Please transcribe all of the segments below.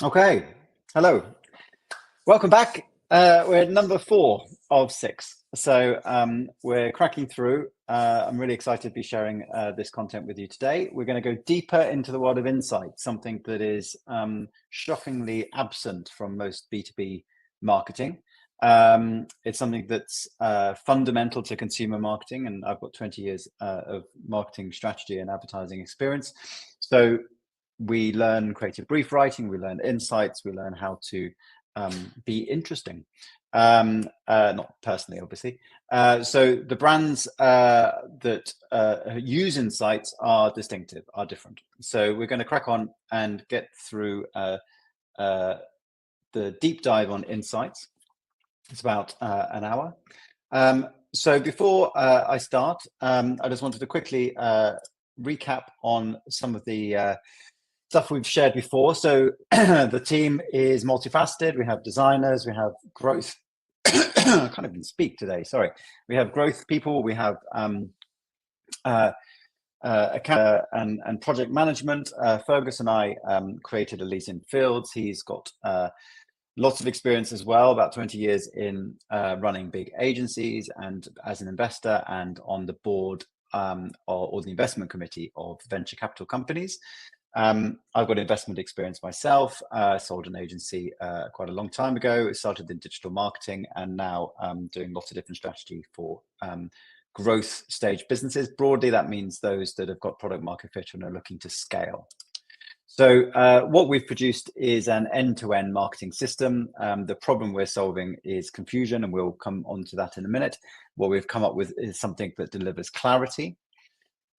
Okay, hello, welcome back. We're at number 4 of 6, so we're cracking through. I'm really excited to be sharing this content with you today. We're going to go deeper into the world of insight, something that is shockingly absent from most B2B marketing. It's something that's fundamental to consumer marketing, and I've got 20 years of marketing strategy and advertising experience. So we learn creative brief writing, we learn insights, we learn how to be interesting. Not personally, obviously. So the brands that use insights are distinctive, are different. So we're going to crack on and get through the deep dive on insights. It's about an hour. So before I start, I just wanted to quickly recap on some of the stuff we've shared before. So the team is multifaceted. We have designers, we have growth. I can't even speak today. Sorry. We have growth people. We have account and project management. Fergus and I created Elysian Fields. He's got lots of experience as well, about 20 years in running big agencies and as an investor and on the board or the investment committee of venture capital companies. I've got investment experience myself. Sold an agency quite a long time ago. Started in digital marketing and now doing lots of different strategy for growth stage businesses. Broadly, that means those that have got product market fit and are looking to scale. So what we've produced is an end-to-end marketing system. The problem we're solving is confusion, and we'll come on to that in a minute. What we've come up with is something that delivers clarity,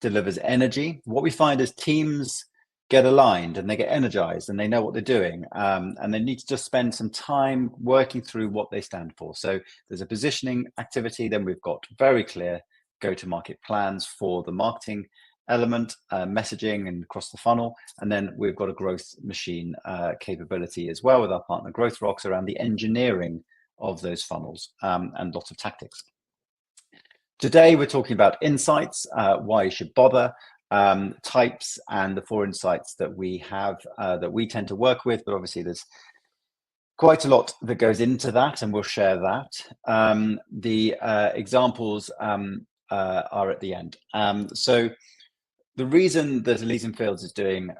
delivers energy. What we find is teams get aligned and they get energized and they know what they're doing, and they need to just spend some time working through what they stand for. So there's a positioning activity, then we've got very clear go-to-market plans for the marketing element, messaging and across the funnel, and then we've got a growth machine capability as well with our partner Growth Rocks around the engineering of those funnels, and lots of tactics. Today we're talking about insights, why you should bother, types, and the 4 insights that we have that we tend to work with, but obviously there's quite a lot that goes into that, and we'll share that. The examples are at the end. So the reason that Elysian Fields is doing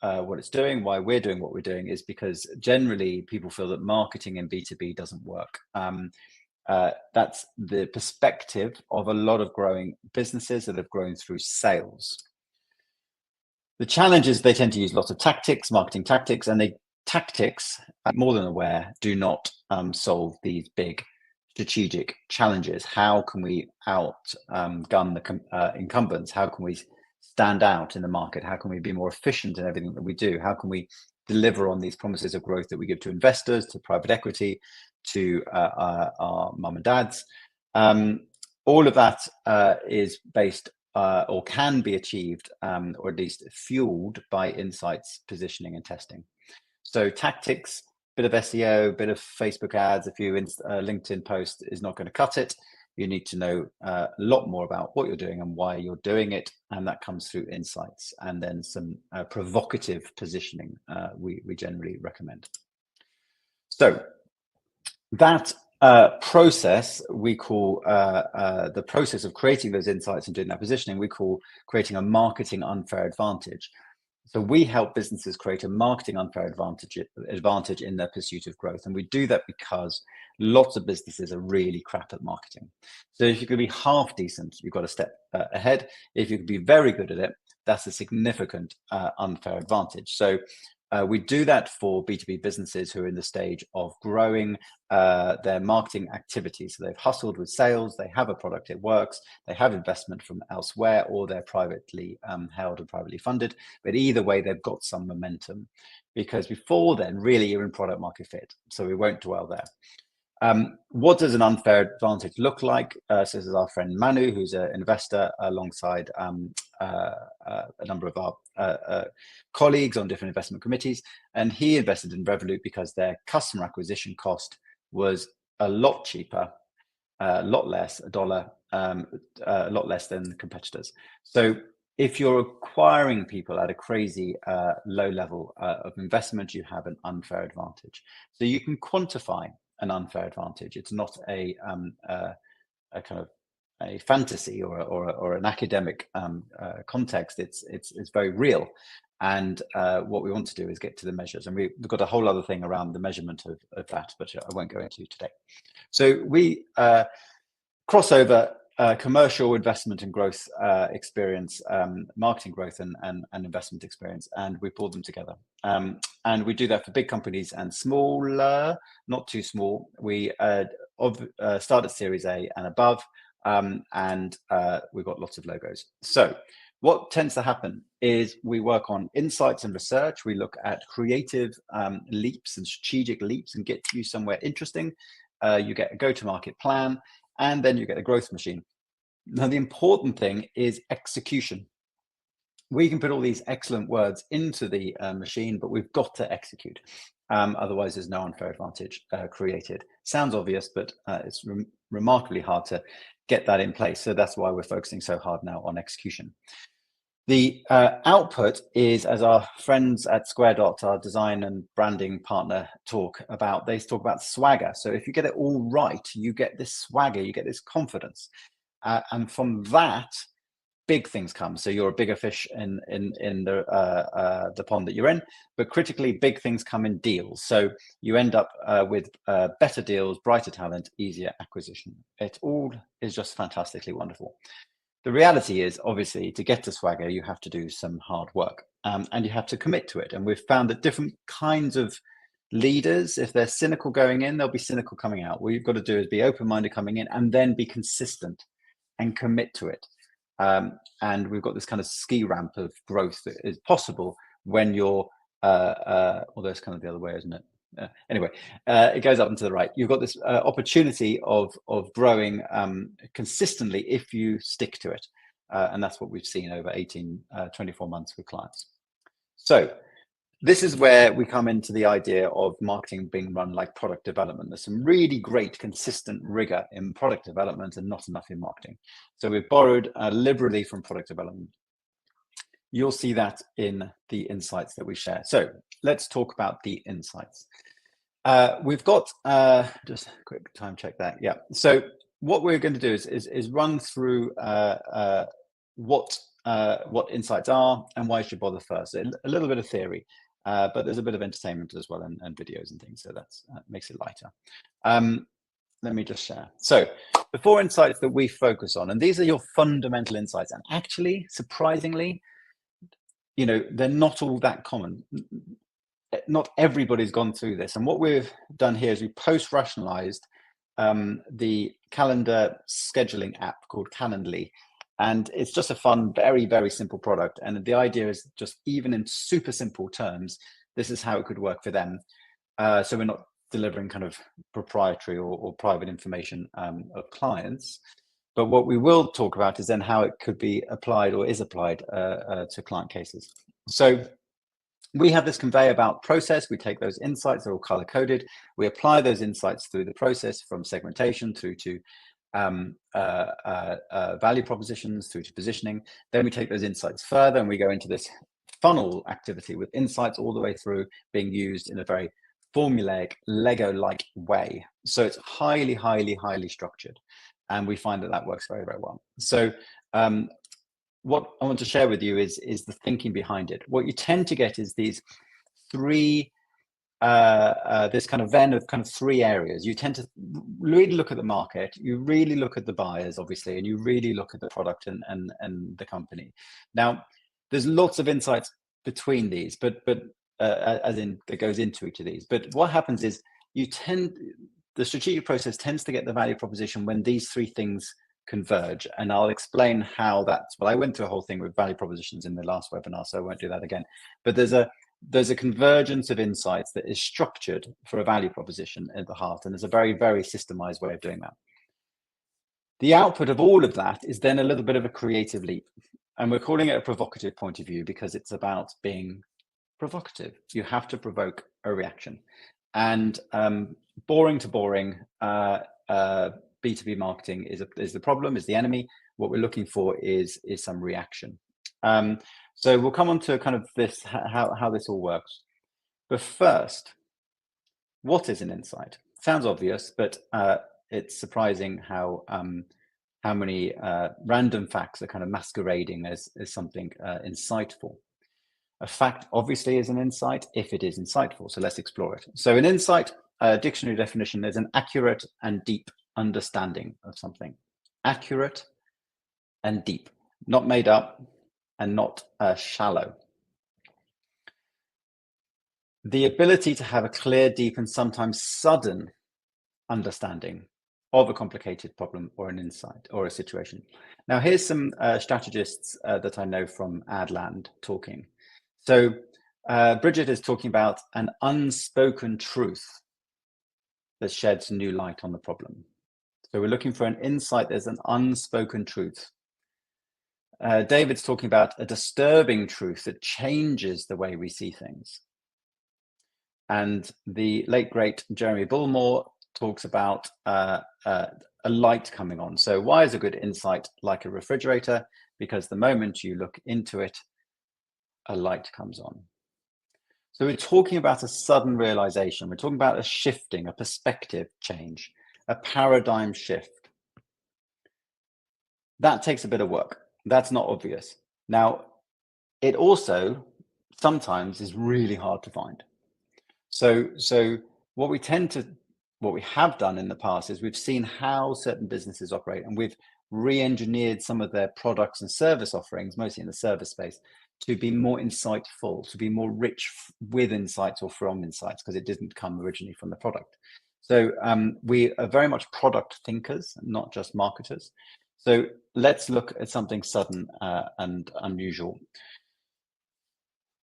what it's doing, why we're doing what we're doing, is because generally people feel that marketing in B2B doesn't work. That's the perspective of a lot of growing businesses that have grown through sales. The challenge is they tend to use lots of tactics, marketing tactics, and tactics, more than aware, do not solve these big strategic challenges. How can we outgun the incumbents? How can we stand out in the market? How can we be more efficient in everything that we do? How can we deliver on these promises of growth that we give to investors, to private equity, to our mum and dads? All of that is based or can be achieved, or at least fueled by insights, positioning and testing. So tactics, bit of SEO, bit of Facebook ads, a few LinkedIn posts is not going to cut it. You need to know a lot more about what you're doing and why you're doing it, and that comes through insights and then some provocative positioning we generally recommend. So that process we call the process of creating those insights and doing that positioning, we call creating a marketing unfair advantage. So we help businesses create a marketing unfair advantage in their pursuit of growth. And we do that because lots of businesses are really crap at marketing. So if you could be half decent, you've got a step ahead. If you could be very good at it, that's a significant unfair advantage. So we do that for B2B businesses who are in the stage of growing their marketing activities. So they've hustled with sales, they have a product, it works, they have investment from elsewhere, or they're privately held and privately funded. But either way, they've got some momentum, because before then, really, you're in product market fit. So we won't dwell there. What does an unfair advantage look like? So this is our friend Manu, who's an investor alongside a number of our colleagues on different investment committees. And he invested in Revolut because their customer acquisition cost was a lot cheaper, a lot less, a lot less than competitors. So if you're acquiring people at a crazy low level of investment, you have an unfair advantage. So you can quantify an unfair advantage. It's not a kind of a fantasy or an academic context. It's very real. And what we want to do is get to the measures. And we've got a whole other thing around the measurement of that, but I won't go into today. So we cross over commercial investment and growth experience, marketing growth and investment experience, and we pull them together. And we do that for big companies and smaller, not too small. We start at Series A and above, and we've got lots of logos. So what tends to happen is we work on insights and research. We look at creative leaps and strategic leaps and get you somewhere interesting. You get a go-to-market plan, and then you get a growth machine. Now, the important thing is execution. We can put all these excellent words into the machine, but we've got to execute. Otherwise, there's no unfair advantage created. Sounds obvious, but it's remarkably hard to get that in place. So that's why we're focusing so hard now on execution. The output is, as our friends at Square Dot, our design and branding partner, talk about, they talk about swagger. So if you get it all right, you get this swagger, you get this confidence. And from that, big things come. So you're a bigger fish in the pond that you're in, but critically, big things come in deals. So you end up with better deals, brighter talent, easier acquisition. It all is just fantastically wonderful. The reality is, obviously, to get to swagger, you have to do some hard work, and you have to commit to it. And we've found that different kinds of leaders, if they're cynical going in, they'll be cynical coming out. What you've got to do is be open-minded coming in and then be consistent and commit to it. And we've got this kind of ski ramp of growth that is possible when you're, although it's kind of the other way, isn't it? Anyway, it goes up and to the right. You've got this opportunity of growing consistently if you stick to it. And that's what we've seen over 24 months with clients. So this is where we come into the idea of marketing being run like product development. There's some really great consistent rigor in product development and not enough in marketing. So we've borrowed liberally from product development. You'll see that in the insights that we share. So let's talk about the insights. We've got, just a quick time check that. Yeah. So what we're going to do is run through what insights are and why you should bother first. So a little bit of theory, but there's a bit of entertainment as well and videos and things. So that makes it lighter. Let me just share. So the 4 insights that we focus on, and these are your fundamental insights. And actually, surprisingly, they're not all that common. Not everybody's gone through this. And what we've done here is we post-rationalized the calendar scheduling app called Calendly. And it's just a fun, very, very simple product. And the idea is just, even in super simple terms, this is how it could work for them. So we're not delivering kind of proprietary or private information of clients. But what we will talk about is then how it could be applied or is applied to client cases. So we have this conveyor belt process. We take those insights, they're all color coded. We apply those insights through the process from segmentation through to value propositions, through to positioning. Then we take those insights further and we go into this funnel activity with insights all the way through being used in a very formulaic, Lego-like way. So it's highly, highly, highly structured. And we find that works very, very well. So what I want to share with you is the thinking behind it. What you tend to get is these 3, this kind of Venn of kind of 3 areas. You tend to really look at the market, you really look at the buyers, obviously, and you really look at the product and the company. Now, there's lots of insights between these, but as in that goes into each of these. But what happens is the strategic process tends to get the value proposition when these 3 things converge, and I'll explain how that's. Well, I went through a whole thing with value propositions in the last webinar, so I won't do that again. But there's a convergence of insights that is structured for a value proposition at the heart, and there's a very, very systemized way of doing that. The output of all of that is then a little bit of a creative leap, and we're calling it a provocative point of view because it's about being provocative. You have to provoke a reaction, and boring to boring. B2B marketing is the problem, is the enemy. What we're looking for is some reaction. So we'll come on to kind of this, how this all works. But first, what is an insight? Sounds obvious, but it's surprising how many random facts are kind of masquerading as something insightful. A fact obviously is an insight if it is insightful. So let's explore it. So an insight, dictionary definition, is an accurate and deep understanding of something. Accurate and deep, not made up and not shallow. The ability to have a clear, deep, and sometimes sudden understanding of a complicated problem or an insight or a situation. Now, here's some strategists that I know from Adland talking. So Bridget is talking about an unspoken truth that sheds new light on the problem. So we're looking for an insight. There's an unspoken truth. David's talking about a disturbing truth that changes the way we see things. And the late, great Jeremy Bullmore talks about a light coming on. So why is a good insight like a refrigerator? Because the moment you look into it, a light comes on. So we're talking about a sudden realization. We're talking about a shifting, a perspective change, a paradigm shift. That takes a bit of work. That's not obvious. Now, it also sometimes is really hard to find. So what we have done in the past is we've seen how certain businesses operate, and we've re-engineered some of their products and service offerings, mostly in the service space, to be more insightful, to be more rich with insights or from insights, because it didn't come originally from the product. So we are very much product thinkers, not just marketers. So let's look at something sudden and unusual.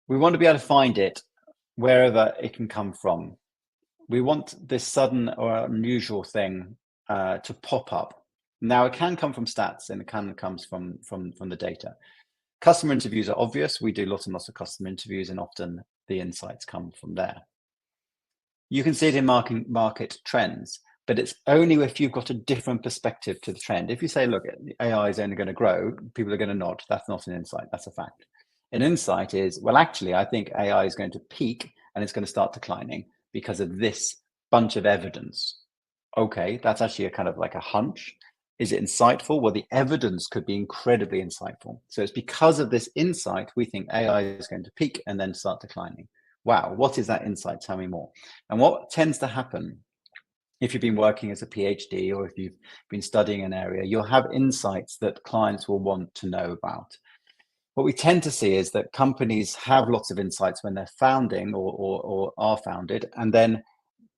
We want to be able to find it wherever it can come from. We want this sudden or unusual thing to pop up. Now, it can come from stats and it can come from the data. Customer interviews are obvious. We do lots and lots of customer interviews, and often the insights come from there. You can see it in market trends, but it's only if you've got a different perspective to the trend. If you say, look, AI is only going to grow, people are going to nod. That's not an insight, that's a fact. An insight is, well, actually, I think AI is going to peak and it's going to start declining because of this bunch of evidence. Okay, that's actually a kind of like a hunch. Is it insightful? Well, the evidence could be incredibly insightful. So it's because of this insight, we think AI is going to peak and then start declining. Wow, what is that insight? Tell me more. And what tends to happen, if you've been working as a PhD or if you've been studying an area, you'll have insights that clients will want to know about. What we tend to see is that companies have lots of insights when they're founding or are founded, and then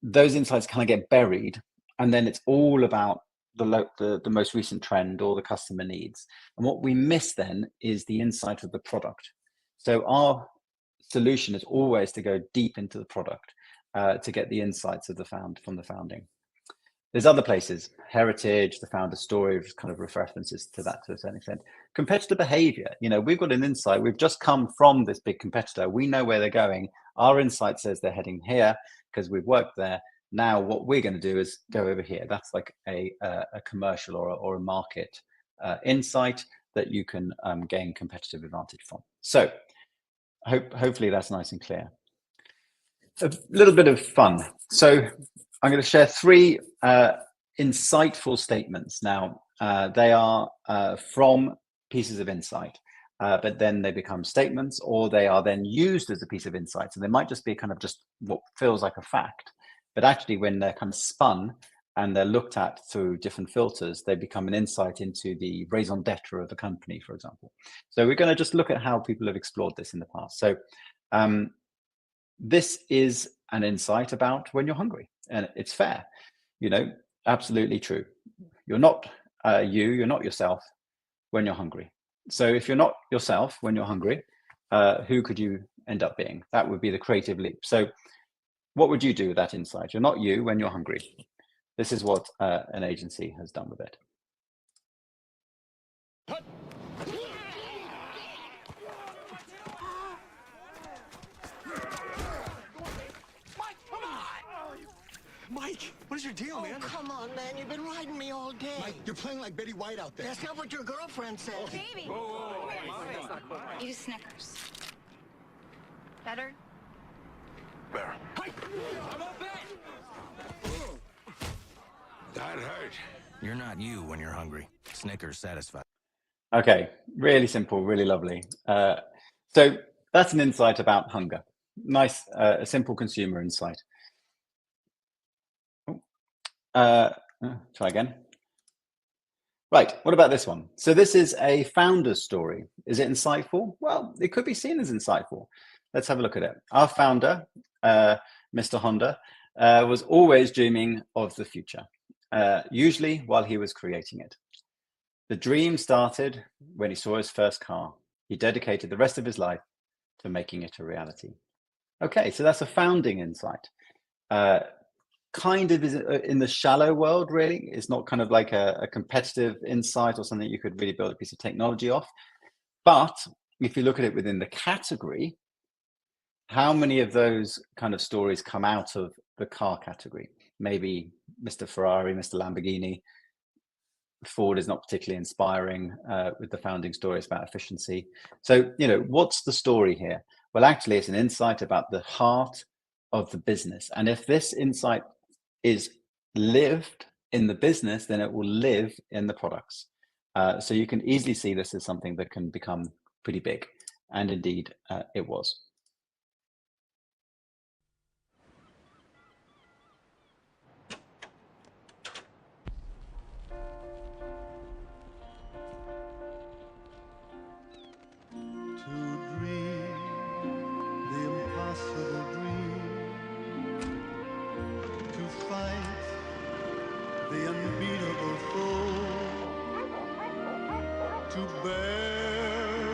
those insights kind of get buried, and then it's all about the most recent trend or the customer needs. And what we miss then is the insight of the product. So our solution is always to go deep into the product to get the insights of from the founding. There's other places, heritage, the founder story, which kind of references to that to a certain extent. Competitor behavior, we've got an insight. We've just come from this big competitor. We know where they're going. Our insight says they're heading here because we've worked there. Now what we're going to do is go over here. That's like a commercial or a market insight that you can gain competitive advantage from. So hopefully that's nice and clear. A little bit of fun. So I'm going to share 3 insightful statements. Now, they are from pieces of insight, but then they become statements, or they are then used as a piece of insight. So they might just be kind of just what feels like a fact, but actually when they're kind of spun and they're looked at through different filters, they become an insight into the raison d'etre of a company, for example. So we're going to just look at how people have explored this in the past. So this is an insight about when you're hungry, and it's fair, absolutely true. You're not you're not yourself when you're hungry. So if you're not yourself when you're hungry, who could you end up being? That would be the creative leap. So what would you do with that insight? You're not you when you're hungry. This is what an agency has done with it. Mike, what is your deal, man? Oh, come on, man. You've been riding me all day. Mike, you're playing like Betty White out there. That's not what your girlfriend said. Baby. Whoa. Use Snickers. Better? Bear. That hurt. You're not you when you're hungry. Snickers satisfied. Okay, really simple, really lovely. So that's an insight about hunger. Nice, a simple consumer insight. Try again. Right, what about this one? So this is a founder's story. Is it insightful? Well, it could be seen as insightful. Let's have a look at it. Our founder, Mr. Honda, was always dreaming of the future, usually while he was creating it. The dream started when he saw his first car. He dedicated the rest of his life to making it a reality. Okay, so that's a founding insight. Kind of is in the shallow world, really. It's not kind of like a competitive insight or something you could really build a piece of technology off. But if you look at it within the category, how many of those kind of stories come out of the car category? Maybe Mr. Ferrari, Mr. Lamborghini. Ford is not particularly inspiring with the founding stories about efficiency. So, you know, what's the story here? Well, actually, it's an insight about the heart of the business. And if this insight is lived in the business, then it will live in the products. So you can easily see this as something that can become pretty big. And indeed, it was. The unbeatable foe, to bear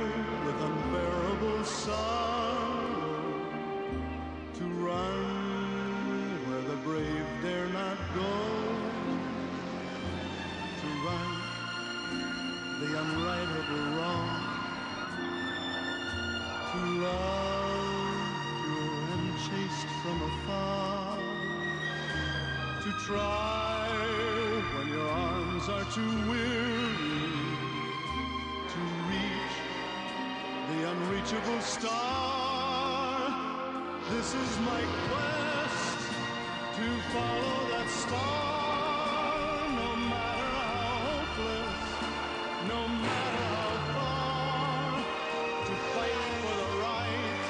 with unbearable sorrow, to run where the brave dare not go, to right the unrightable wrong, to love pure and chaste from afar, to try when your arms are too weary, to reach the unreachable star. This is my quest, to follow that star, no matter how hopeless, no matter how far, to fight for the right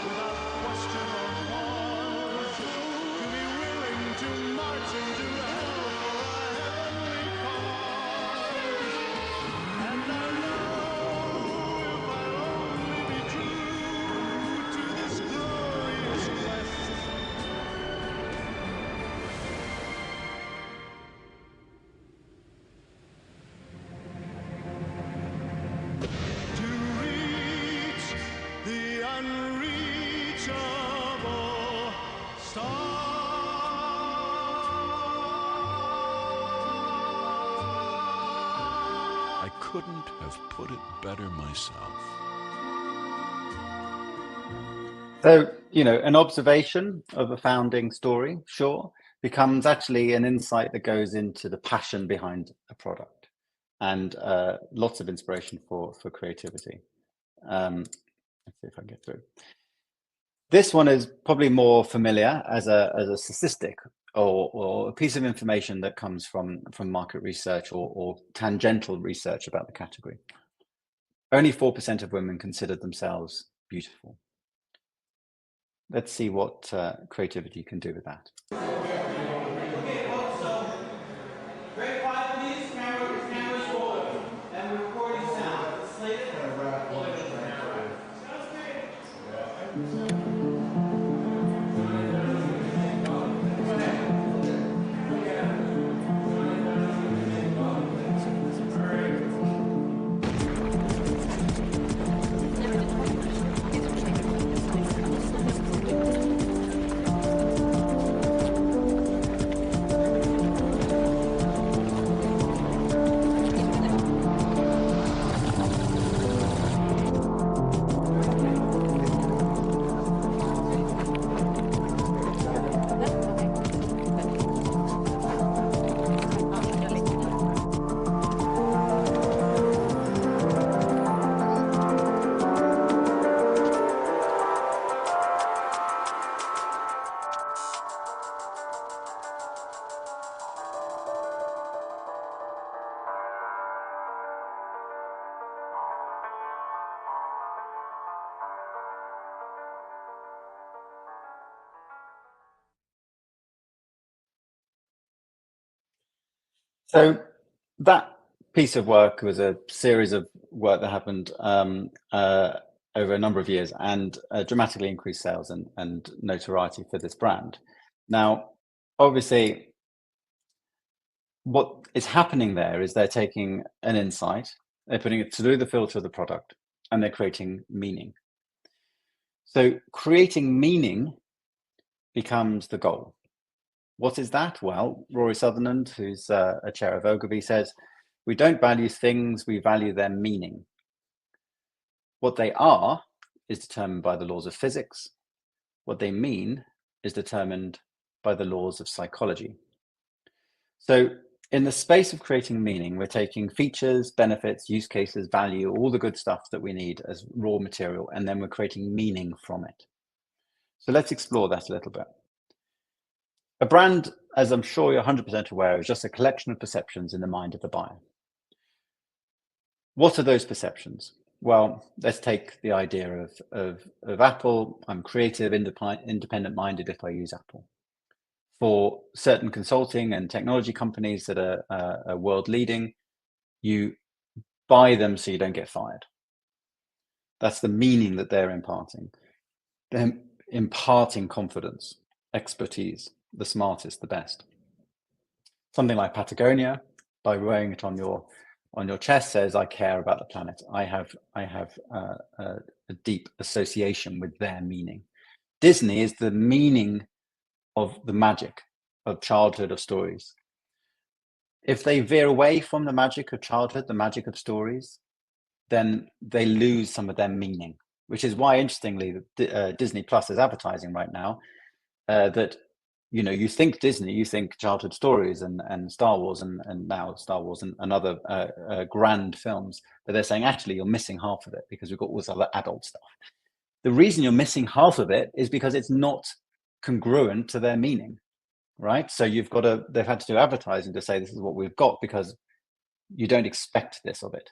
without question or pause, to be willing to march into hell for a heavenly cause. And I know if I'll only be true to this glorious quest, to reach the unreachable star. I couldn't have put it better myself. So, you know, an observation of a founding story, sure, becomes actually an insight that goes into the passion behind a product, and lots of inspiration for creativity. Let's see if I can get through. This one is probably more familiar as a statistic or a piece of information that comes from market research or tangential research about the category. Only 4% of women consider themselves beautiful. Let's see what creativity can do with that. Very quiet, please. Camera's rolling. And we're recording sound. It's slated. So that piece of work was a series of work that happened over a number of years and dramatically increased sales and notoriety for this brand. Now, obviously, what is happening there is they're taking an insight, they're putting it through the filter of the product, and they're creating meaning. So creating meaning becomes the goal. What is that? Well, Rory Sutherland, who's a chair of Ogilvy, says, we don't value things, we value their meaning. What they are is determined by the laws of physics. What they mean is determined by the laws of psychology. So in the space of creating meaning, we're taking features, benefits, use cases, value, all the good stuff that we need as raw material, and then we're creating meaning from it. So let's explore that a little bit. A brand, as I'm sure you're 100% aware, is just a collection of perceptions in the mind of the buyer. What are those perceptions? Well, let's take the idea of Apple. I'm creative, independent-minded if I use Apple. For certain consulting and technology companies that are world leading, you buy them so you don't get fired. That's the meaning that they're imparting. They're imparting confidence, expertise, the smartest, the best. Something like Patagonia, by wearing it on your chest, says, I care about the planet. I have a deep association with their meaning. Disney is the meaning of the magic of childhood, of stories. If they veer away from the magic of childhood, the magic of stories, then they lose some of their meaning, which is why, interestingly, Disney Plus is advertising right now that, you know, you think Disney, you think childhood stories and Star Wars and now Star Wars and other grand films, but they're saying, actually, you're missing half of it because we've got all this other adult stuff. The reason you're missing half of it is because it's not congruent to their meaning, right? So they've had to do advertising to say this is what we've got because you don't expect this of it.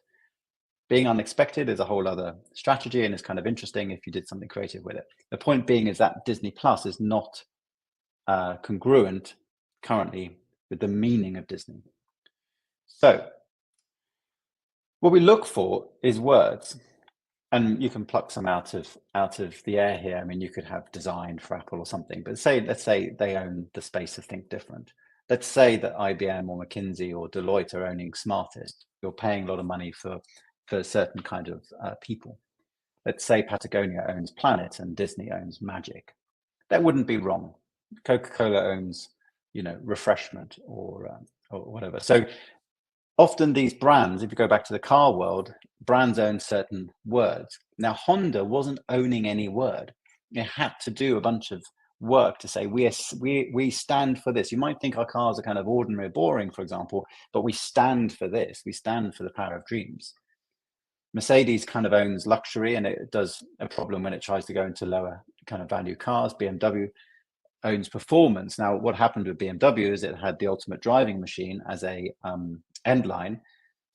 Being unexpected is a whole other strategy, and it's kind of interesting if you did something creative with it. The point being is that Disney Plus is not congruent currently with the meaning of Disney. So what we look for is words. And you can pluck some out of the air here. I mean, you could have design for Apple or something, but let's say they own the space of Think Different. Let's say that IBM or McKinsey or Deloitte are owning Smartest. You're paying a lot of money for certain kind of people. Let's say Patagonia owns Planet and Disney owns Magic. That wouldn't be wrong. Coca-Cola owns, you know, refreshment or whatever. So often these brands, if you go back to the car world, brands own certain words. Now, Honda wasn't owning any word. It had to do a bunch of work to say, we stand for this. You might think our cars are kind of ordinary or boring, for example, but we stand for this. We stand for the power of dreams. Mercedes kind of owns luxury, and it does a problem when it tries to go into lower kind of value cars. BMW owns performance. Now, what happened with BMW is it had the ultimate driving machine as a end line.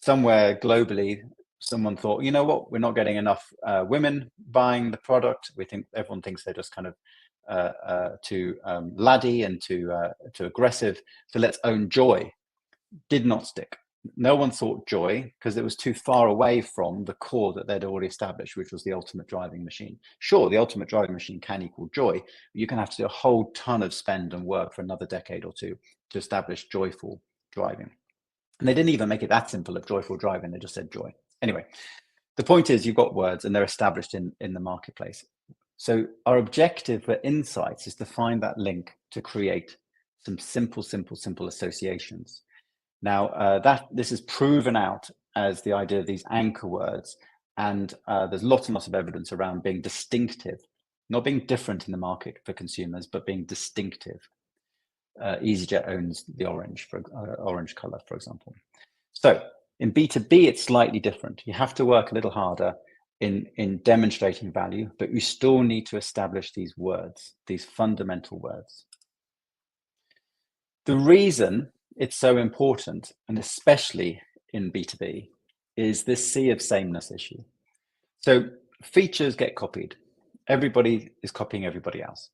Somewhere globally, someone thought, you know what, we're not getting enough women buying the product. Everyone thinks they're just kind of too laddie and too aggressive. So let's own joy. Did not stick. No one thought joy because it was too far away from the core that they'd already established, which was the ultimate driving machine. Sure, the ultimate driving machine can equal joy, but you're going to have to do a whole ton of spend and work for another decade or two to establish joyful driving. And they didn't even make it that simple of joyful driving. They just said joy. Anyway, the point is you've got words and they're established in the marketplace. So our objective for insights is to find that link to create some simple associations. Now, this is proven out as the idea of these anchor words. And there's lots and lots of evidence around being distinctive, not being different in the market for consumers, but being distinctive. EasyJet owns the orange color, for example. So in B2B, it's slightly different. You have to work a little harder in demonstrating value, but you still need to establish these words, these fundamental words. The reason it's so important, and especially in B2B, is this sea of sameness issue. So features get copied. Everybody is copying everybody else.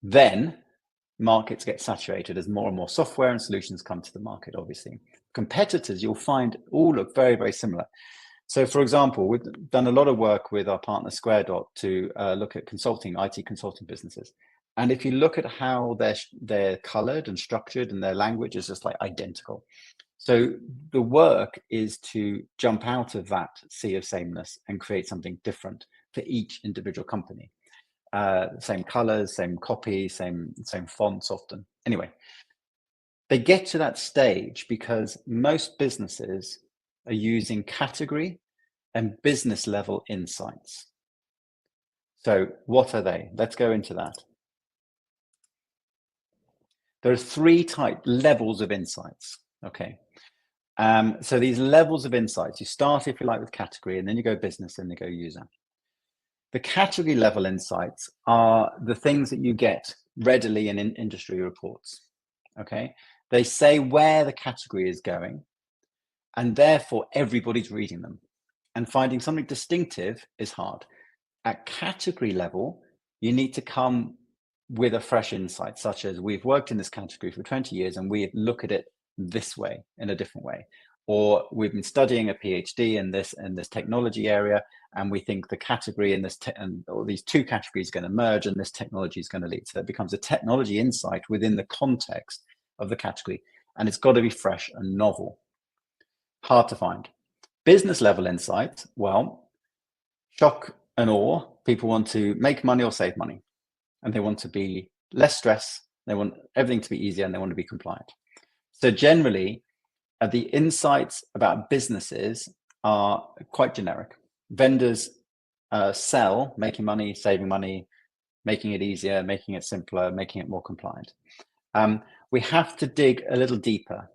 Then markets get saturated as more and more software and solutions come to the market, obviously. Competitors, you'll find, all look very, very similar. So, for example, we've done a lot of work with our partner SquareDot to look at consulting, IT consulting businesses. And if you look at how they're colored and structured, and their language is just like identical. So the work is to jump out of that sea of sameness and create something different for each individual company. Same colors, same copy, same fonts often. Anyway, they get to that stage because most businesses are using category and business level insights. So what are they? Let's go into that. There are 3 levels of insights. Okay. So these levels of insights, you start, if you like, with category, and then you go business, and then you go user. The category level insights are the things that you get readily in industry reports. Okay. They say where the category is going, and therefore everybody's reading them. And finding something distinctive is hard. At category level, you need to come with a fresh insight, such as we've worked in this category for 20 years and we look at it this way, in a different way. Or we've been studying a PhD in this technology area, and we think the category and or these 2 categories are going to merge, and this technology is going to lead. So it becomes a technology insight within the context of the category, and it's got to be fresh and novel. Hard to find. Business level insight, well, shock and awe. People want to make money or save money, and they want to be less stress. They want everything to be easier, and they want to be compliant. So generally, the insights about businesses are quite generic. Vendors sell making money, saving money, making it easier, making it simpler, making it more compliant. We have to dig a little deeper.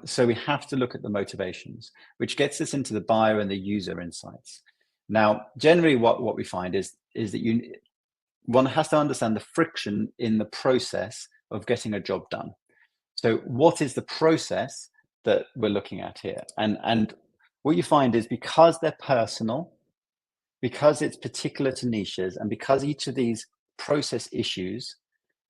So we have to look at the motivations, which gets us into the buyer and the user insights. Now, generally what we find is that one has to understand the friction in the process of getting a job done. So what is the process that we're looking at here? And what you find is, because they're personal, because it's particular to niches, and because each of these process issues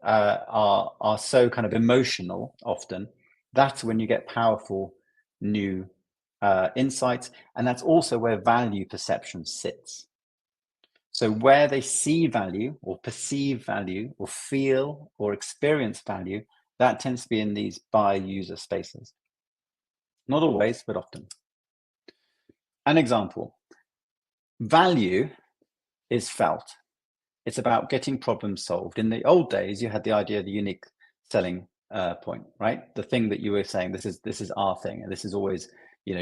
are so kind of emotional often, that's when you get powerful new insights. And that's also where value perception sits. So where they see value or perceive value or feel or experience value, that tends to be in these buyer-user spaces. Not always, but often. An example, value is felt. It's about getting problems solved. In the old days, you had the idea of the unique selling point, right? The thing that you were saying, this is our thing, and this is always,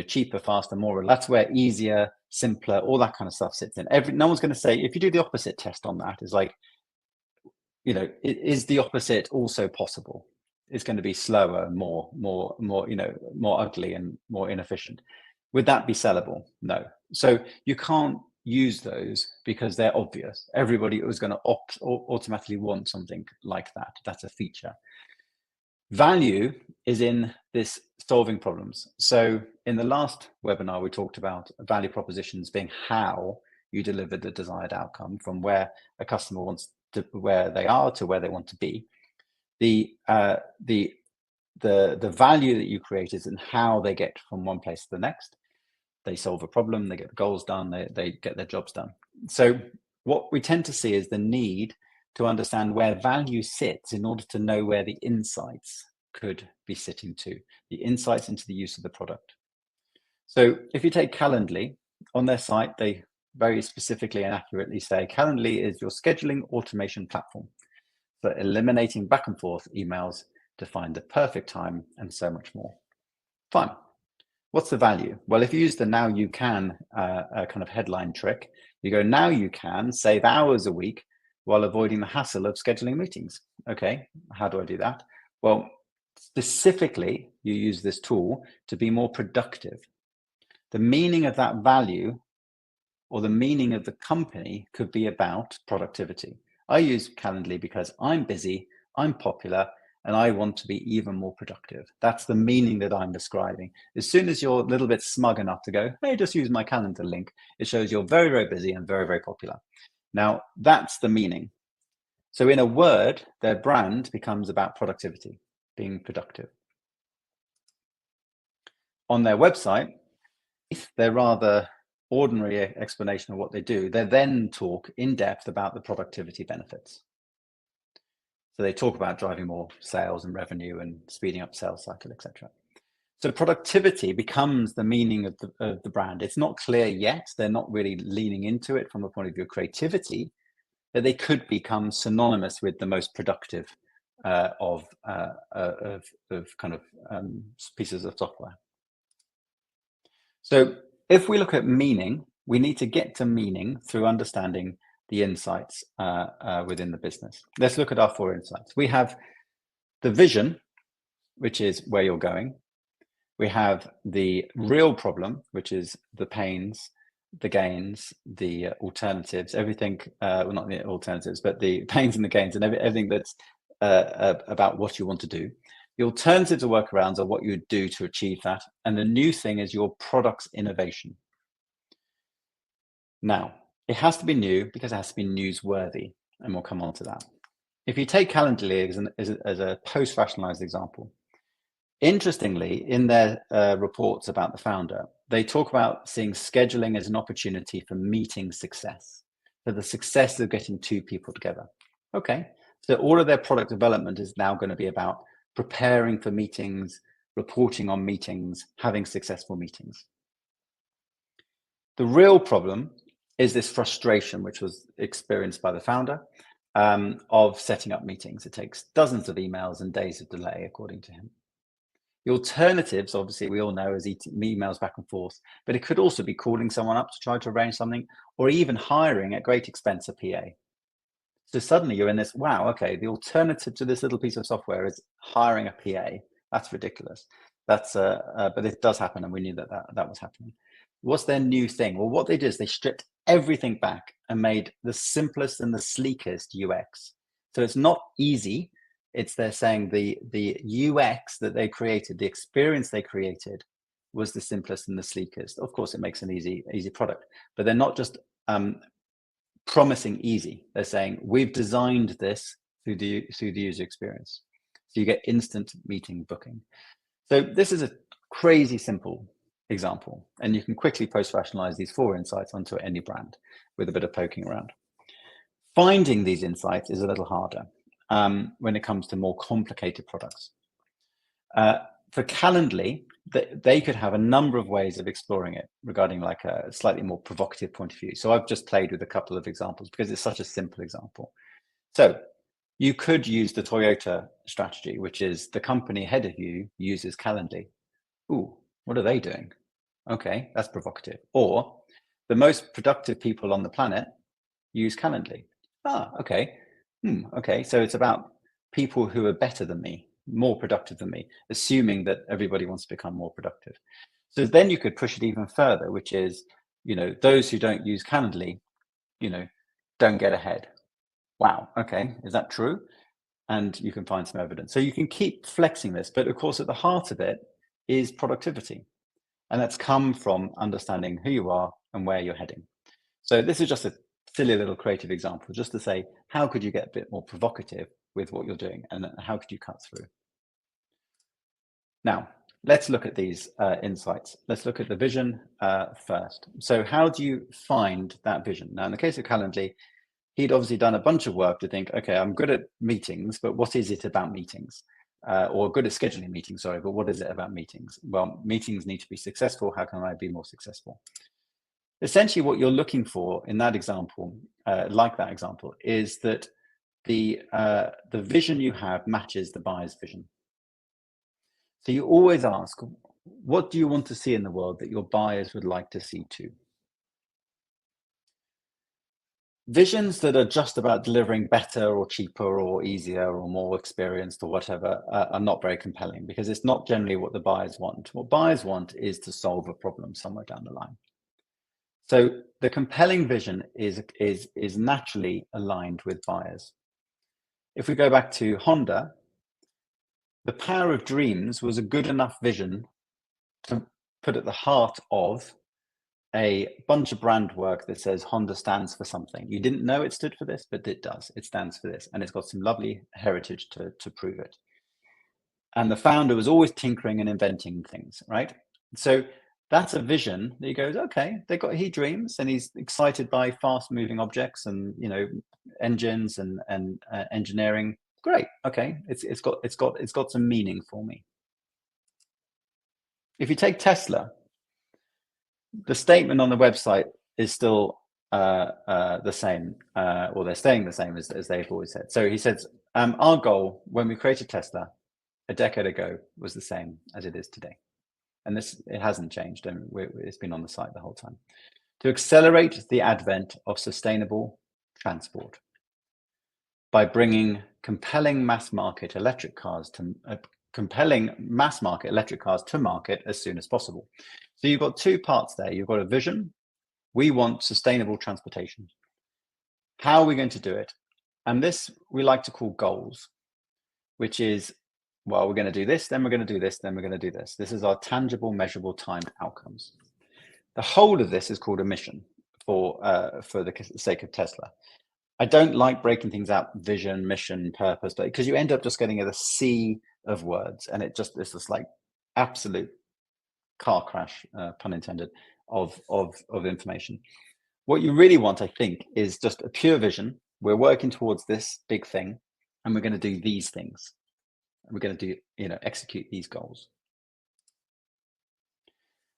cheaper, faster, more. That's where easier, simpler, all that kind of stuff sits in. No one's going to say, if you do the opposite test on that, it's like, is the opposite also possible? It's going to be slower, more, more ugly and more inefficient. Would that be sellable? No. So you can't use those because they're obvious. Everybody was going to automatically want something like that. That's a feature. Value is in this solving problems. So in the last webinar, we talked about value propositions being how you deliver the desired outcome from where a customer wants to, where they are to where they want to be. The value that you create is in how they get from one place to the next. They solve a problem, they get the goals done, they get their jobs done. So what we tend to see is the need to understand where value sits in order to know where the insights could be sitting to, the insights into the use of the product. So if you take Calendly, on their site, they very specifically and accurately say Calendly is your scheduling automation platform for eliminating back and forth emails to find the perfect time and so much more. Fine. What's the value? Well, if you use the now you can kind of headline trick, you go, now you can save hours a week while avoiding the hassle of scheduling meetings. Okay, how do I do that? Well, specifically, you use this tool to be more productive. The meaning of that value or the meaning of the company could be about productivity. I use Calendly because I'm busy, I'm popular, and I want to be even more productive. That's the meaning that I'm describing. As soon as you're a little bit smug enough to go, hey, just use my calendar link, it shows you're very, very busy and very, very popular. Now, that's the meaning. So in a word, their brand becomes about productivity, being productive. On their website, their rather ordinary explanation of what they do, they then talk in depth about the productivity benefits. So they talk about driving more sales and revenue and speeding up sales cycle, etc. So productivity becomes the meaning of the brand. It's not clear yet. They're not really leaning into it from a point of view of creativity, that they could become synonymous with the most productive of kind of pieces of software. So if we look at meaning, we need to get to meaning through understanding the insights within the business. Let's look at our 4 insights. We have the vision, which is where you're going. We have the real problem, which is the pains, the gains, the alternatives, everything, well, not the alternatives, but the pains and the gains and everything that's about what you want to do. The alternatives or workarounds are what you would do to achieve that. And the new thing is your product's innovation. Now, it has to be new because it has to be newsworthy, and we'll come on to that. If you take Calendly as a post-rationalized example, interestingly, in their reports about the founder, they talk about seeing scheduling as an opportunity for meeting success, for the success of getting 2 people together. Okay, so all of their product development is now going to be about preparing for meetings, reporting on meetings, having successful meetings. The real problem is this frustration, which was experienced by the founder, of setting up meetings. It takes dozens of emails and days of delay, according to him. The alternatives, obviously, we all know, is emails back and forth, but it could also be calling someone up to try to arrange something, or even hiring at great expense a PA. So suddenly you're in this, wow, okay, the alternative to this little piece of software is hiring a PA. That's ridiculous. That's but it does happen, and we knew that was happening. What's their new thing? Well, what they did is they stripped everything back and made the simplest and the sleekest UX. So it's not easy. They're saying the UX that they created, the experience they created, was the simplest and the sleekest. Of course, it makes an easy product, but they're not just promising easy. They're saying we've designed this through the user experience, so you get instant meeting booking. So this is a crazy simple example, and you can quickly post-rationalize these 4 insights onto any brand with a bit of poking around. Finding these insights is a little harder when it comes to more complicated products. For Calendly, they could have a number of ways of exploring it regarding like a slightly more provocative point of view. So I've just played with a couple of examples because it's such a simple example. So you could use the Toyota strategy, which is the company ahead of you uses Calendly. Ooh, what are they doing? Okay, that's provocative. Or the most productive people on the planet use Calendly. Ah, okay. Okay, so it's about people who are better than me, more productive than me, assuming that everybody wants to become more productive. So then you could push it even further, which is, those who don't use Calendly, don't get ahead. Wow, okay, is that true? And you can find some evidence. So you can keep flexing this, but of course at the heart of it is productivity. And that's come from understanding who you are and where you're heading. So this is just a silly little creative example, just to say, how could you get a bit more provocative with what you're doing, and how could you cut through? Now, let's look at these insights. Let's look at the vision first. So how do you find that vision? Now, in the case of Calendly, he'd obviously done a bunch of work to think, okay, I'm good at meetings, but what is it about meetings? Or good at scheduling meetings, sorry, but what is it about meetings? Well, meetings need to be successful. How can I be more successful? Essentially, what you're looking for in that example, like that example, is that the vision you have matches the buyer's vision. So you always ask, what do you want to see in the world that your buyers would like to see too? Visions that are just about delivering better or cheaper or easier or more experienced or whatever are not very compelling, because it's not generally what the buyers want. What buyers want is to solve a problem somewhere down the line. So the compelling vision is naturally aligned with buyers. If we go back to Honda, the power of dreams was a good enough vision to put at the heart of a bunch of brand work that says Honda stands for something. You didn't know it stood for this, but it does. It stands for this, and it's got some lovely heritage to prove it. And the founder was always tinkering and inventing things, right? So that's a vision that he goes, okay, he dreams, and he's excited by fast moving objects and, you know, engines and engineering. Great. Okay. It's got some meaning for me. If you take Tesla, the statement on the website is still the same, or they're staying the same as they've always said. So he says, our goal when we created Tesla a decade ago was the same as it is today. And it hasn't changed, and it's been on the site the whole time. To accelerate the advent of sustainable transport by bringing compelling mass market electric cars to market as soon as possible. So you've got two parts there. You've got a vision. We want sustainable transportation. How are we going to do it? And this we like to call goals, which is, well, we're going to do this, then we're going to do this, then we're going to do this. This is our tangible, measurable, timed outcomes. The whole of this is called a mission for the sake of Tesla. I don't like breaking things out, vision, mission, purpose, because you end up just getting a sea of words, and it's just like absolute car crash, pun intended, of information. What you really want, I think, is just a pure vision. We're working towards this big thing, and we're going to do these things. And we're going to execute these goals.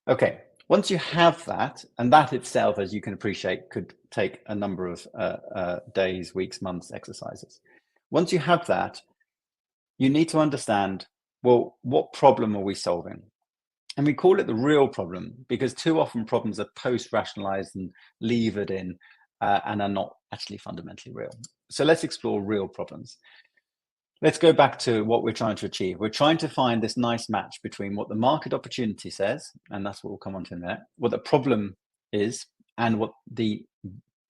Okay, once you have that, and that itself, as you can appreciate, could take a number of days, weeks, months, exercises. Once you have that, you need to understand, well, what problem are we solving? And we call it the real problem because too often problems are post-rationalized and levered in and are not actually fundamentally real. So let's explore real problems. Let's go back to what we're trying to achieve. We're trying to find this nice match between what the market opportunity says, and that's what we'll come on to in there, what the problem is, and what the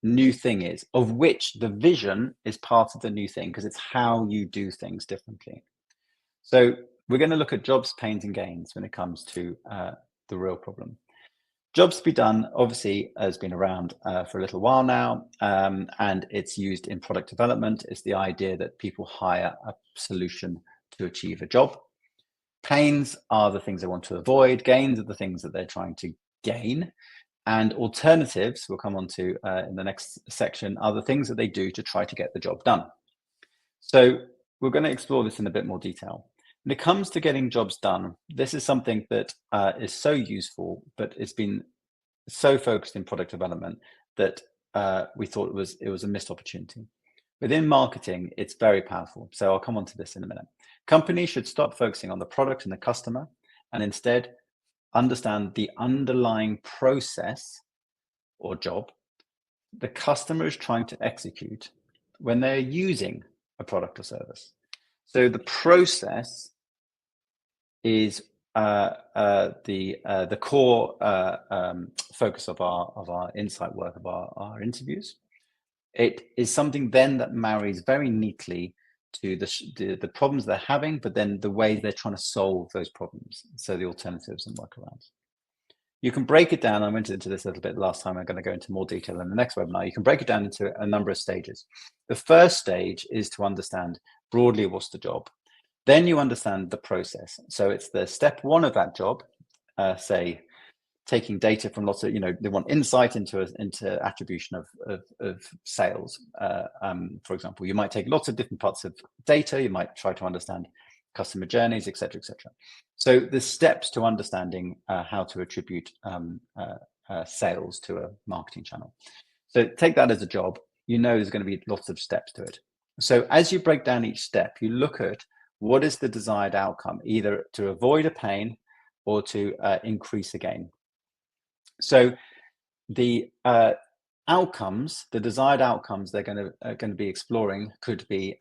new thing is, of which the vision is part of the new thing, because it's how you do things differently. So we're going to look at jobs, pains, and gains when it comes to the real problem. Jobs to be done, obviously, has been around for a little while now, and it's used in product development. It's the idea that people hire a solution to achieve a job. Pains are the things they want to avoid. Gains are the things that they're trying to gain. And alternatives, we'll come on to in the next section, are the things that they do to try to get the job done. So we're going to explore this in a bit more detail. When it comes to getting jobs done, this is something that is so useful, but it's been so focused in product development that we thought it was a missed opportunity. Within marketing, it's very powerful. So I'll come on to this in a minute. Companies should stop focusing on the product and the customer and instead understand the underlying process or job the customer is trying to execute when they're using a product or service. So the process is the core focus of our insight work, of our interviews. It is something then that marries very neatly to the problems they're having, but then the way they're trying to solve those problems. So the alternatives and workarounds. You can break it down. I went into this a little bit last time. I'm going to go into more detail in the next webinar. You can break it down into a number of stages. The first stage is to understand broadly what's the job. Then you understand the process. So it's the step one of that job, say, taking data from lots of, they want insight into attribution of sales. For example, you might take lots of different parts of data. You might try to understand customer journeys, et cetera, et cetera. So the steps to understanding how to attribute sales to a marketing channel. So take that as a job. There's going to be lots of steps to it. So as you break down each step, you look at what is the desired outcome, either to avoid a pain or to increase a gain. So the outcomes, the desired outcomes they're going to be exploring could be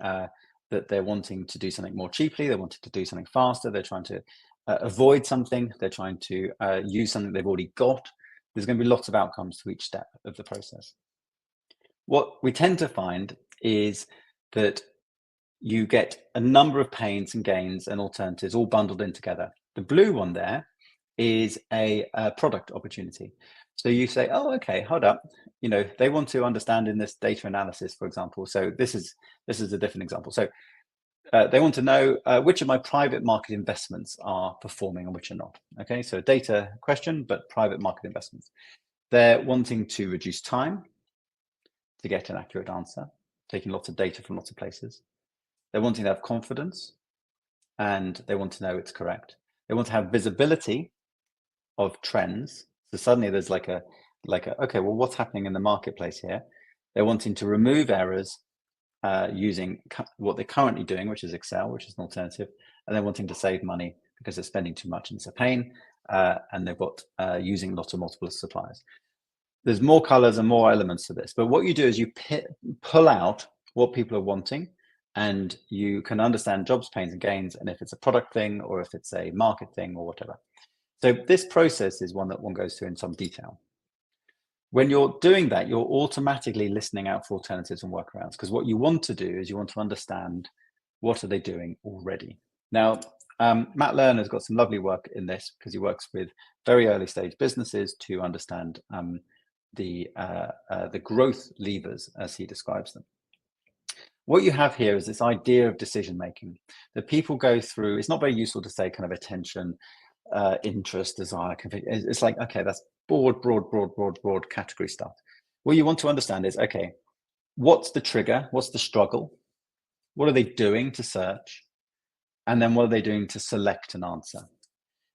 that they're wanting to do something more cheaply, they wanted to do something faster, they're trying to avoid something, they're trying to use something they've already got. There's going to be lots of outcomes to each step of the process. What we tend to find is that you get a number of pains and gains and alternatives all bundled in together. The blue one there is a product opportunity. So you say, oh, okay, hold up. They want to understand in this data analysis, for example. So this is a different example. So they want to know which of my private market investments are performing and which are not. Okay, so data question, but private market investments. They're wanting to reduce time to get an accurate answer, taking lots of data from lots of places. They're wanting to have confidence, and they want to know it's correct. They want to have visibility of trends. So suddenly there's like a okay, well, what's happening in the marketplace here? They're wanting to remove errors using what they're currently doing, which is Excel, which is an alternative, and they're wanting to save money because they're spending too much and it's a pain, and they've got using lots of multiple suppliers. There's more colors and more elements to this, but what you do is you pull out what people are wanting, and you can understand jobs, pains, and gains, and if it's a product thing or if it's a market thing or whatever. So this process is one that one goes through in some detail. When you're doing that, you're automatically listening out for alternatives and workarounds, because what you want to do is you want to understand what are they doing already. Now, Matt Lerner has got some lovely work in this because he works with very early stage businesses to understand the growth levers as he describes them. What you have here is this idea of decision making that people go through. It's not very useful to say kind of attention, interest, desire, it's like, okay, that's broad category stuff. What you want to understand is, okay, what's the trigger? What's the struggle? What are they doing to search? And then what are they doing to select an answer?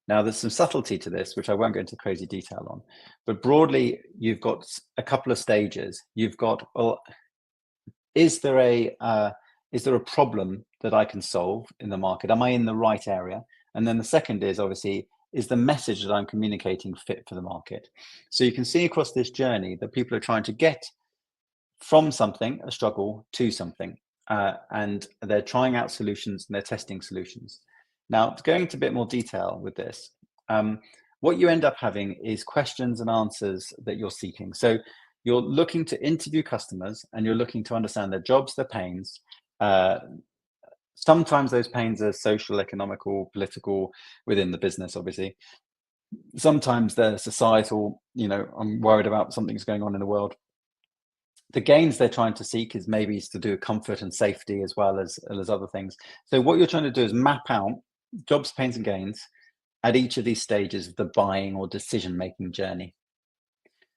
Now, there's some subtlety to this, which I won't go into crazy detail on, but broadly, you've got a couple of stages. You've got, well, is there a problem that I can solve in the market? Am I in the right area? And then the second is, obviously, is the message that I'm communicating fit for the market? So you can see across this journey that people are trying to get from something, a struggle, to something. And they're trying out solutions and they're testing solutions. Now, to go into a bit more detail with this, what you end up having is questions and answers that you're seeking. So you're looking to interview customers and you're looking to understand their jobs, their pains. Sometimes those pains are social, economical, political, within the business, obviously. Sometimes they're societal, I'm worried about something's going on in the world. The gains they're trying to seek is maybe to do with comfort and safety as well as other things. So what you're trying to do is map out jobs, pains, and gains at each of these stages of the buying or decision-making journey.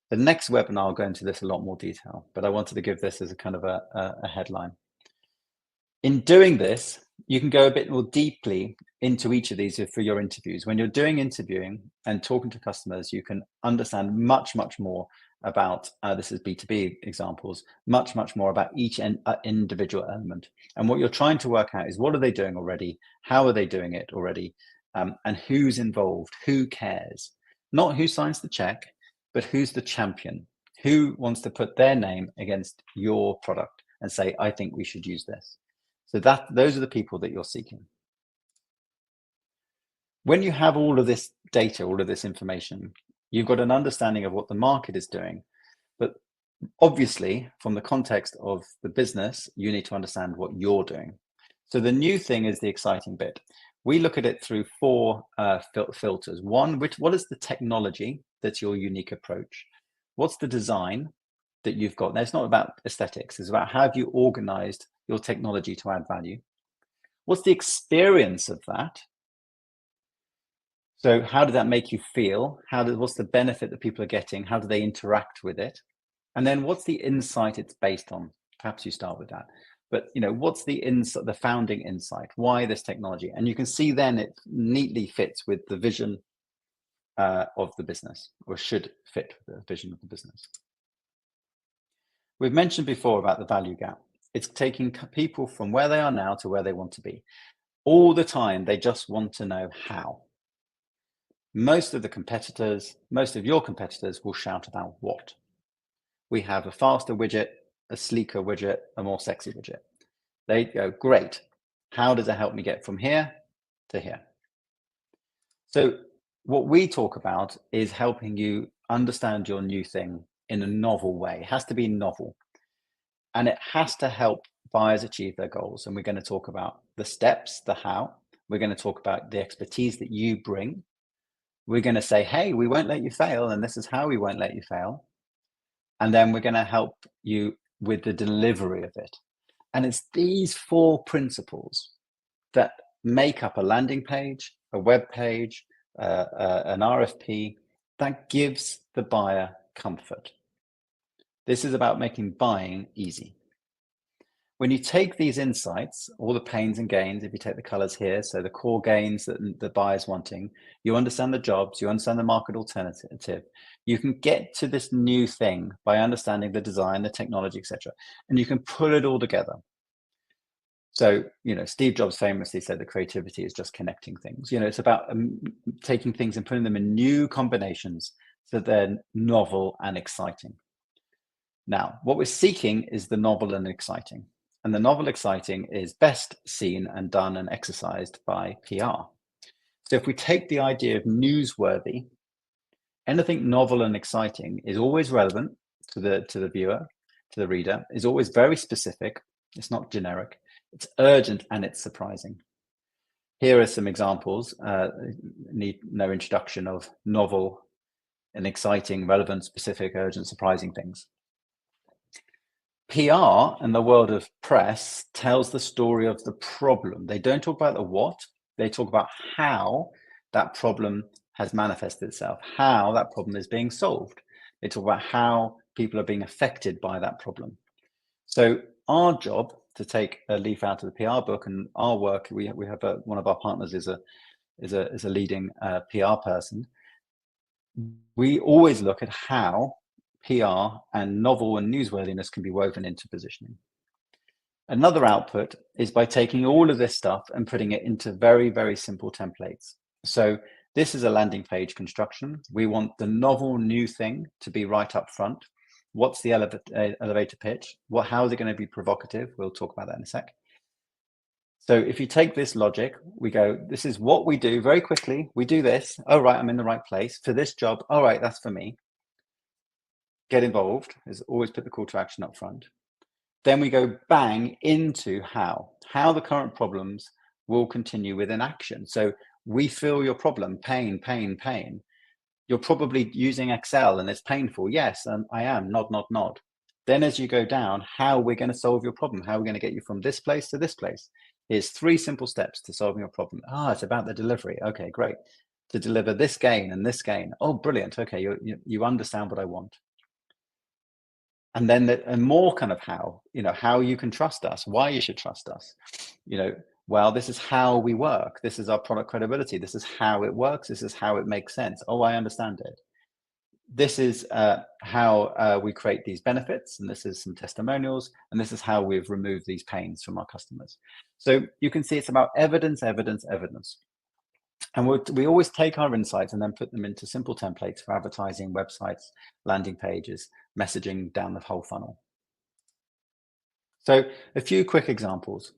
The next webinar, I'll go into this a lot more detail, but I wanted to give this as a kind of a headline. In doing this, you can go a bit more deeply into each of these for your interviews. When you're doing interviewing and talking to customers, you can understand much more about, this is B2B examples, much more about each individual element. And what you're trying to work out is, what are they doing already? How are they doing it already? And who's involved? Who cares? Not who signs the check, but who's the champion? Who wants to put their name against your product and say, I think we should use this? So those are the people that you're seeking. When you have all of this data, all of this information, you've got an understanding of what the market is doing. But obviously, from the context of the business, you need to understand what you're doing. So the new thing is the exciting bit. We look at it through four filters. One, what is the technology that's your unique approach? What's the design that you've got? Now, it's not about aesthetics. It's about how have you organized your technology to add value? What's the experience of that? So how did that make you feel? What's the benefit that people are getting? How do they interact with it? And then what's the insight it's based on? Perhaps you start with that. But what's the founding insight? Why this technology? And you can see then it neatly fits with the vision of the business, or should fit with the vision of the business. We've mentioned before about the value gap. It's taking people from where they are now to where they want to be. All the time, they just want to know how. Most of your competitors will shout about what. We have a faster widget, a sleeker widget, a more sexy widget. They go, great. How does it help me get from here to here? So what we talk about is helping you understand your new thing in a novel way. It has to be novel. And it has to help buyers achieve their goals. And we're going to talk about the steps, the how. We're going to talk about the expertise that you bring. We're going to say, hey, we won't let you fail, and this is how we won't let you fail. And then we're going to help you with the delivery of it. And it's these 4 principles that make up a landing page, a web page, an RFP, that gives the buyer comfort. This is about making buying easy. When you take these insights, all the pains and gains, if you take the colors here, so the core gains that the buyer's wanting, you understand the jobs, you understand the market alternative, you can get to this new thing by understanding the design, the technology, etc. And you can put it all together. So, Steve Jobs famously said that creativity is just connecting things. It's about taking things and putting them in new combinations so they're novel and exciting. Now, what we're seeking is the novel and exciting. And the novel exciting is best seen and done and exercised by PR. So if we take the idea of newsworthy, anything novel and exciting is always relevant to the viewer, to the reader, is always very specific. It's not generic. It's urgent and it's surprising. Here are some examples. Need no introduction of novel and exciting, relevant, specific, urgent, surprising things. PR and the world of press tells the story of the problem. They don't talk about the what, they talk about how that problem has manifested itself, how that problem is being solved. They talk about how people are being affected by that problem. So our job, to take a leaf out of the PR book, and our work, we have one of our partners is a leading PR person. We always look at how PR and novel and newsworthiness can be woven into positioning. Another output is by taking all of this stuff and putting it into very, very simple templates. So this is a landing page construction. We want the novel new thing to be right up front. What's the elevator pitch? How is it going to be provocative? We'll talk about that in a sec. So if you take this logic, we go, this is what we do very quickly. We do this. Oh, right, I'm in the right place for this job. All right, that's for me. Get involved is always put the call to action up front. Then we go bang into how the current problems will continue within action. So we feel your problem, pain, pain, pain. You're probably using Excel and it's painful. Yes, I am. Nod, nod, nod. Then as you go down, how we're going to solve your problem, how we're going to get you from this place to this place. Here's 3 simple steps to solving your problem. It's about the delivery. Okay, great. To deliver this gain and this gain. Oh, brilliant. Okay, you understand what I want. And then and more kind of how you can trust us, why you should trust us. Well, this is how we work. This is our product credibility. This is how it works. This is how it makes sense. Oh, I understand it. This is how we create these benefits. And this is some testimonials. And this is how we've removed these pains from our customers. So you can see it's about evidence, evidence, evidence. And we always take our insights and then put them into simple templates for advertising, websites, landing pages, messaging down the whole funnel. So a few quick examples.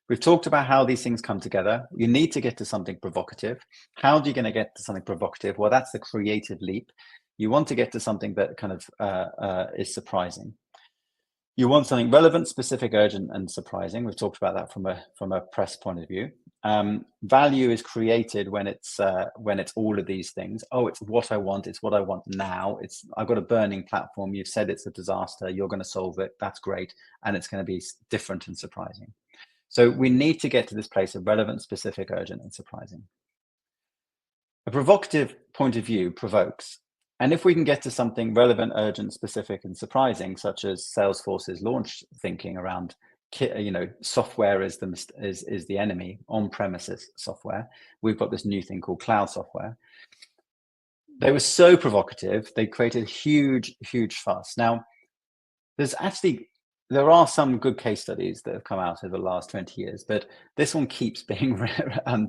We've talked about how these things come together. You need to get to something provocative. How are you going to get to something provocative? Well, that's the creative leap. You want to get to something that kind of is surprising. You want something relevant, specific, urgent, and surprising. We've talked about that from a press point of view. Value is created when it's all of these things. Oh, it's what I want. It's what I want now. I've got a burning platform. You've said it's a disaster. You're going to solve it. That's great, and it's going to be different and surprising. So we need to get to this place of relevant, specific, urgent, and surprising. A provocative point of view provokes. And if we can get to something relevant, urgent, specific, and surprising, such as Salesforce's launch thinking around, software is the enemy, on-premises software. We've got this new thing called cloud software. They were so provocative, they created huge, huge fuss. Now, there are some good case studies that have come out over the last 20 years, but this one keeps being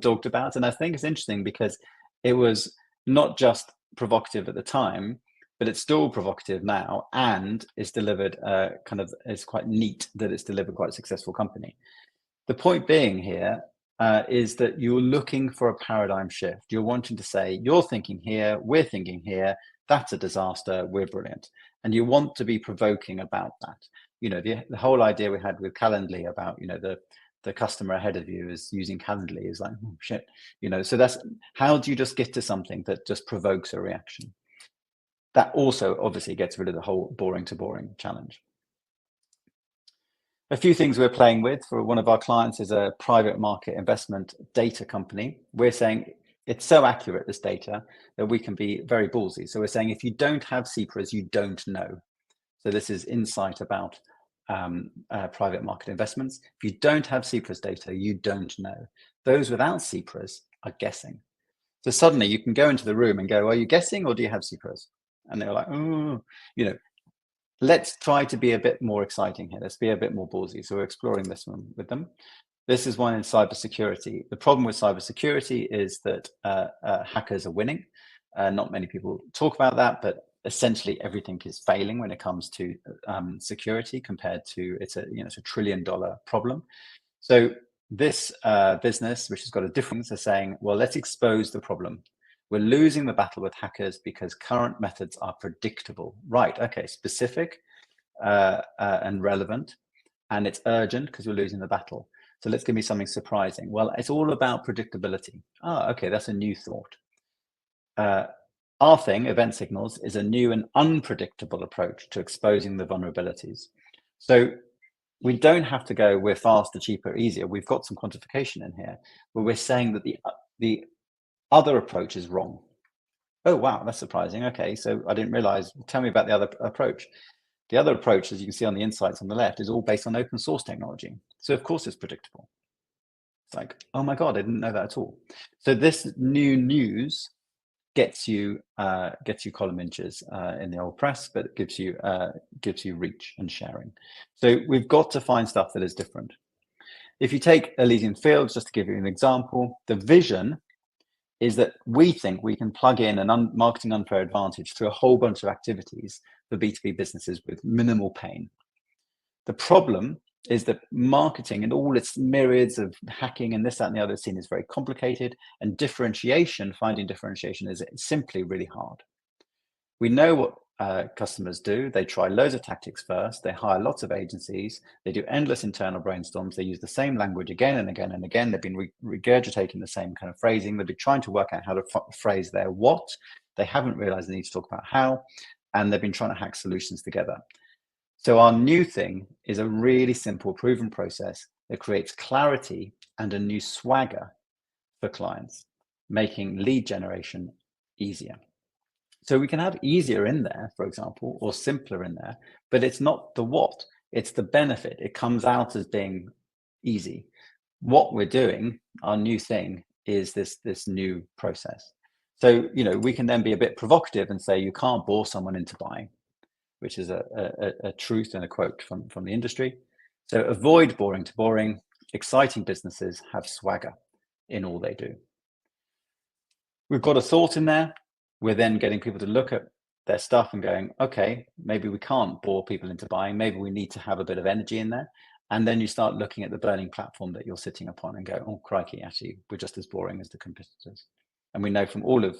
talked about. And I think it's interesting because it was not just provocative at the time, but it's still provocative now, and it's delivered it's quite neat that it's delivered quite a successful company. The point being here is that you're looking for a paradigm shift. You're wanting to say, you're thinking here, we're thinking here, that's a disaster, we're brilliant. And you want to be provoking about that. The whole idea we had with Calendly about, the customer ahead of you is using Calendly is like, oh, shit, you know. So that's how do you just get to something that just provokes a reaction? That also obviously gets rid of the whole boring to boring challenge. A few things we're playing with for one of our clients is a private market investment data company. We're saying it's so accurate, this data, that we can be very ballsy. So we're saying if you don't have CPRAs, you don't know. So this is insight about private market investments. If you don't have CPRAs data, you don't know. Those without CPRAs are guessing. So suddenly you can go into the room and go, are you guessing or do you have CPRAs? And they're like, oh, you know, let's try to be a bit more exciting here. Let's be a bit more ballsy. So we're exploring this one with them. This is one in cybersecurity. The problem with cybersecurity is that hackers are winning. Not many people talk about that, but essentially everything is failing when it comes to security compared to it's a $1 trillion problem. So this business, which has got a difference, are saying, well, let's expose the problem. We're losing the battle with hackers because current methods are predictable. Right, okay, specific and relevant, and it's urgent because we're losing the battle. So let's give me something surprising. Well, it's all about predictability. Oh, okay, that's a new thought. Our thing, Event Signals, is a new and unpredictable approach to exposing the vulnerabilities. So we don't have to go, we're faster, cheaper, easier. We've got some quantification in here, but we're saying that the other approach is wrong. Oh, wow, that's surprising. Okay, so I didn't realize. Tell me about the other approach. The other approach, as you can see on the insights on the left, is all based on open source technology. So of course it's predictable. It's like, oh my God, I didn't know that at all. So this new news gets you column inches in the old press, but it gives you reach and sharing. So we've got to find stuff that is different. If you take Elysian Fields, just to give you an example, the vision is that we think we can plug in an marketing unfair advantage through a whole bunch of activities for B2B businesses with minimal pain. The problem is that marketing and all its myriads of hacking and this, that, and the other scene is very complicated, and finding differentiation is simply really hard. We know what customers do. They try loads of tactics first. They hire lots of agencies. They do endless internal brainstorms. They use the same language again and again and again. They've been regurgitating the same kind of phrasing. They've been trying to work out how to phrase their what. They haven't realized they need to talk about how, and they've been trying to hack solutions together. So our new thing is a really simple, proven process that creates clarity and a new swagger for clients, making lead generation easier. So we can have easier in there, for example, or simpler in there, but it's not the what, it's the benefit. It comes out as being easy. What we're doing, our new thing, is this new process. So, we can then be a bit provocative and say you can't bore someone into buying, which is a truth and a quote from the industry. So avoid boring to boring. Exciting businesses have swagger in all they do. We've got a thought in there. We're then getting people to look at their stuff and going, okay, maybe we can't bore people into buying. Maybe we need to have a bit of energy in there. And then you start looking at the burning platform that you're sitting upon and go, oh, crikey, actually, we're just as boring as the competitors. And we know from all of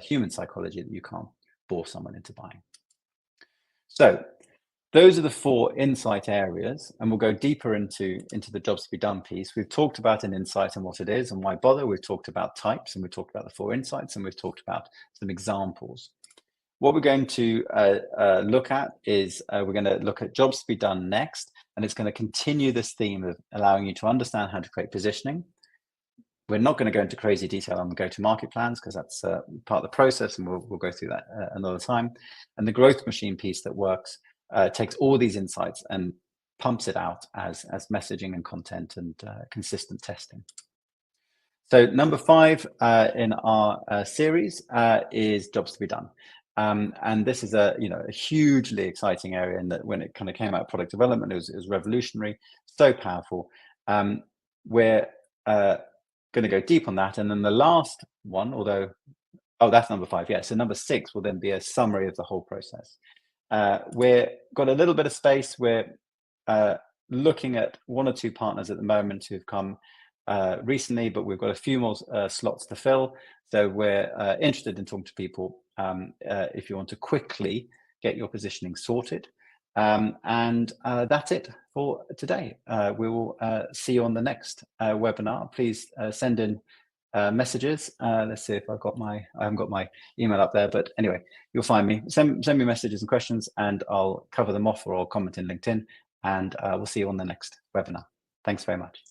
human psychology that you can't bore someone into buying. So those are the 4 insight areas, and we'll go deeper into the jobs to be done piece. We've talked about an insight and what it is and why bother. We've talked about types, and we've talked about the 4 insights, and we've talked about some examples. What we're going to look at is we're going to look at jobs to be done next, and it's going to continue this theme of allowing you to understand how to create positioning. We're not going to go into crazy detail on the go-to-market plans because that's part of the process, and we'll go through that another time. And the growth machine piece that works takes all these insights and pumps it out as messaging and content and consistent testing. So number 5 in our series is jobs to be done. And this is a hugely exciting area, and that when it kind of came out of product development, it was revolutionary, so powerful. We're going to go deep on that. And then the last one, that's number 5. Yeah. So number 6 will then be a summary of the whole process. We've got a little bit of space. We're looking at 1 or 2 partners at the moment who've come recently, but we've got a few more slots to fill. So we're interested in talking to people if you want to quickly get your positioning sorted. And that's it for today. We will see you on the next webinar. Please send in messages. Let's see if I haven't got my email up there, but anyway, you'll find me. Send me messages and questions, and I'll cover them off, or I'll comment in LinkedIn, and we'll see you on the next webinar. Thanks very much.